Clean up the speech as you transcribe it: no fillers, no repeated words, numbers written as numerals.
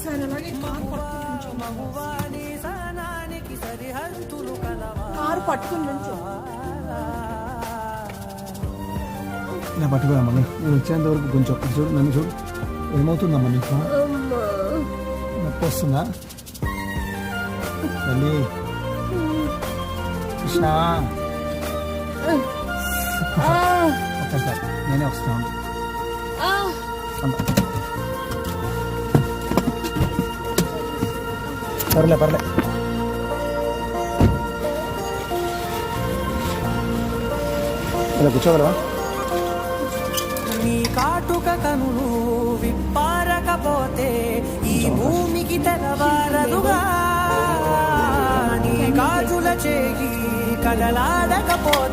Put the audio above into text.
ఒకసారి అలాగే కారు పట్టుకుని నుంచో. ఇలా పట్టుకోదమ్మా, నేను వచ్చేంత వరకు కొంచెం ఒక్కటి చూడు, నన్ను చూడు. ఏమవుతుందమ్మా నీకు? నొప్పి వస్తుందా? తల్లి కృష్ణ, ఒక్కసారి నేనే వస్తున్నాను. పర్లే పర్లే. ఇలా కూర్చోగలవా? నీ కాటుక కనులు విప్పారకపోతే ఈ భూమికి తెరవారదుగా, నీ గాజుల చేయి కదలాడకపోతే